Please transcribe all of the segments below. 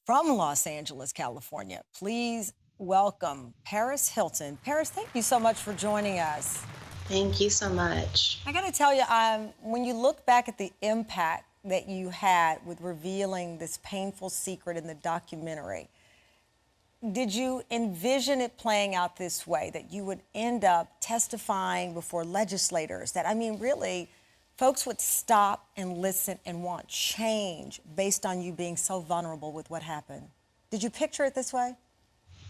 from Los Angeles, California. Please welcome Paris Hilton. Paris, thank you so much for joining us. Thank you so much. I got to tell you, when you look back at the impact that you had with revealing this painful secret in the documentary, did you envision it playing out this way, that you would end up testifying before legislators, that, I mean, really, folks would stop and listen and want change based on you being so vulnerable with what happened? Did you picture it this way?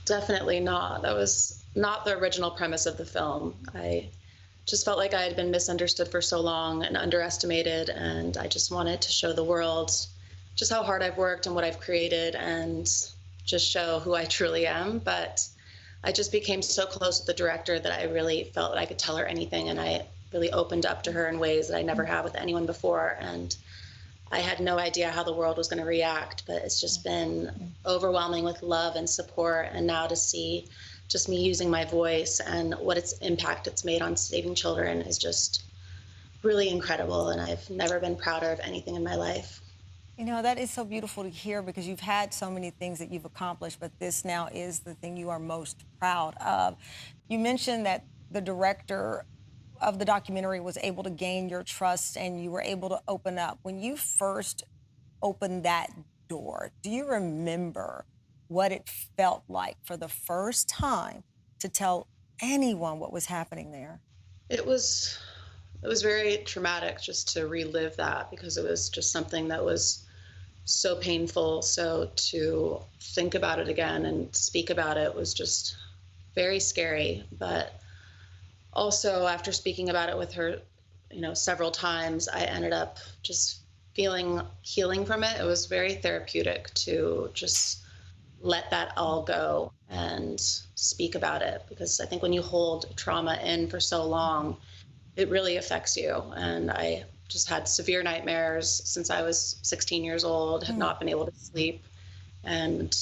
Definitely not. That was not the original premise of the film. I just felt like I had been misunderstood for so long and underestimated, and I just wanted to show the world just how hard I've worked and what I've created and just show who I truly am. But I just became so close with the director that I really felt that I could tell her anything, and I really opened up to her in ways that I never have with anyone before. And I had no idea how the world was going to react, but it's just been overwhelming with love and support. And now to see just me using my voice and what its impact it's made on saving children is just really incredible. And I've never been prouder of anything in my life. You know, that is so beautiful to hear, because you've had so many things that you've accomplished, but this now is the thing you are most proud of. You mentioned that the director of the documentary was able to gain your trust and you were able to open up. When you first opened that door, do you remember what it felt like for the first time to tell anyone what was happening there? It was very traumatic just to relive that, because it was just something that was so painful. So to think about it again and speak about it was just very scary. But also, after speaking about it with her, several times, I ended up just feeling healing from it. It was very therapeutic to just let that all go and speak about it, because I think when you hold trauma in for so long, it really affects you. And I just had severe nightmares since I was 16 years old, had not been able to sleep. And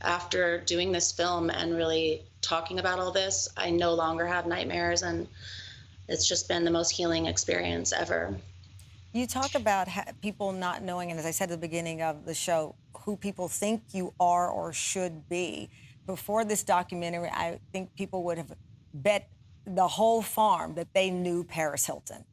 after doing this film and really talking about all this, I no longer have nightmares, and it's just been the most healing experience ever. You talk about people not knowing, and as I said at the beginning of the show, who people think you are or should be. Before this documentary, I think people would have bet the whole farm that they knew Paris Hilton.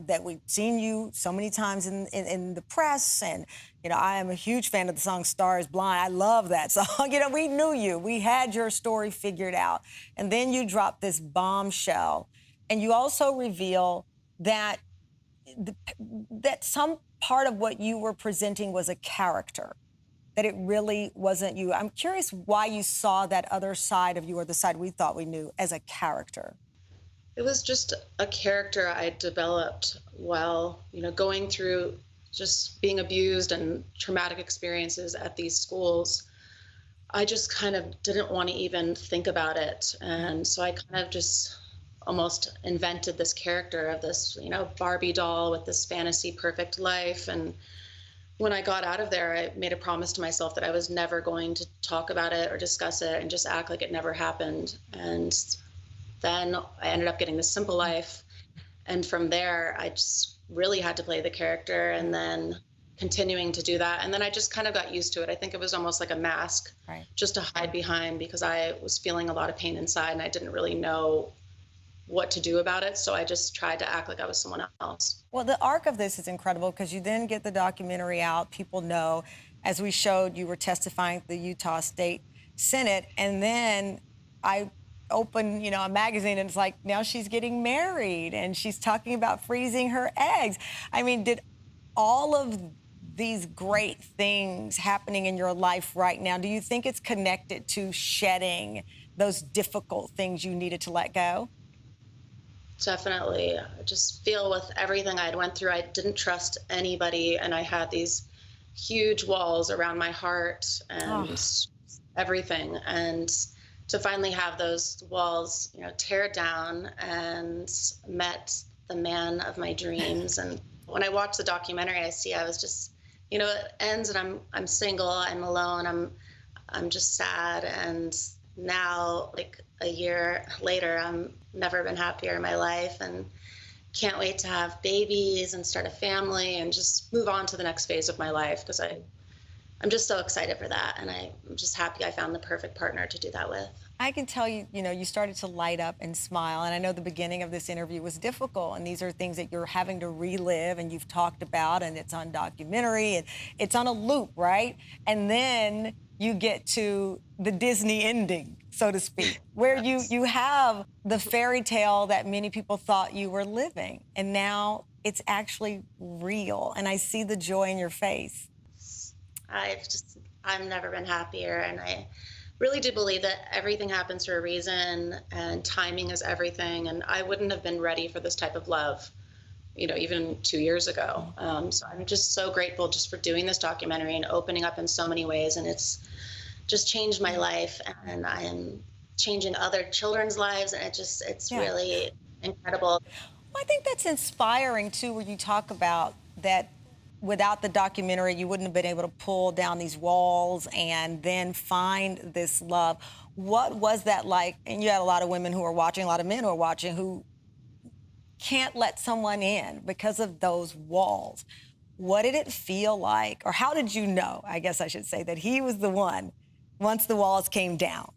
That we've seen you so many times in the press. And, I am a huge fan of the song Star is Blind. I love that song. We knew you. We had your story figured out. And then you drop this bombshell. And you also reveal that some part of what you were presenting was a character, that it really wasn't you. I'm curious why you saw that other side of you, or the side we thought we knew, as a character. It was just a character I developed while, going through just being abused and traumatic experiences at these schools. I just kind of didn't want to even think about it. And so I kind of just almost invented this character of this, Barbie doll with this fantasy perfect life. And when I got out of there, I made a promise to myself that I was never going to talk about it or discuss it and just act like it never happened. And then I ended up getting this simple life. And from there, I just really had to play the character, and then continuing to do that. And then I just kind of got used to it. I think it was almost like a mask, Right. just to hide behind, because I was feeling a lot of pain inside and I didn't really know what to do about it. So I just tried to act like I was someone else. Well, the arc of this is incredible, because you then get the documentary out. People know, as we showed, you were testifying at the Utah State Senate. And then I open, a magazine, and it's like, now she's getting married and she's talking about freezing her eggs. I mean, did all of these great things happening in your life right now, do you think it's connected to shedding those difficult things you needed to let go? Definitely. I just feel with everything I had went through, I didn't trust anybody, and I had these huge walls around my heart and everything. And to finally have those walls, tear down, and met the man of my dreams. And when I watched the documentary, I was just, it ends and I'm single, I'm alone, I'm just sad. And now, like a year later, I'm never been happier in my life, and can't wait to have babies and start a family and just move on to the next phase of my life, because I I'm just so excited for that. And I'm just happy I found the perfect partner to do that with. I can tell you, you started to light up and smile. And I know the beginning of this interview was difficult. And these are things that you're having to relive and you've talked about, and it's on documentary and it's on a loop, right? And then you get to the Disney ending, so to speak, where Yes. you have the fairy tale that many people thought you were living. And now it's actually real. And I see the joy in your face. I've never been happier. And I really do believe that everything happens for a reason and timing is everything. And I wouldn't have been ready for this type of love, even 2 years ago. So I'm just so grateful just for doing this documentary and opening up in so many ways. And it's just changed my life, and I am changing other children's lives. And it's Yeah. really incredible. Well, I think that's inspiring too, where you talk about that without the documentary, you wouldn't have been able to pull down these walls and then find this love. What was that like? And you had a lot of women who are watching, a lot of men who are watching who can't let someone in because of those walls. What did it feel like? Or how did you know, I guess I should say, that he was the one once the walls came down?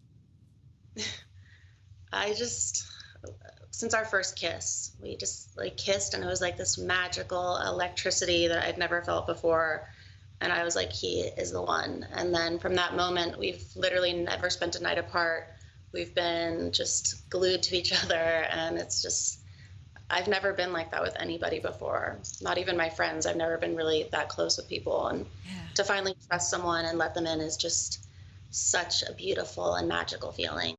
I just, since our first kiss, we just like kissed, and it was like this magical electricity that I'd never felt before. And I was like, he is the one. And then from that moment, we've literally never spent a night apart. We've been just glued to each other. And it's just, I've never been like that with anybody before, not even my friends. I've never been really that close with people. And Yeah. to finally trust someone and let them in is just such a beautiful and magical feeling.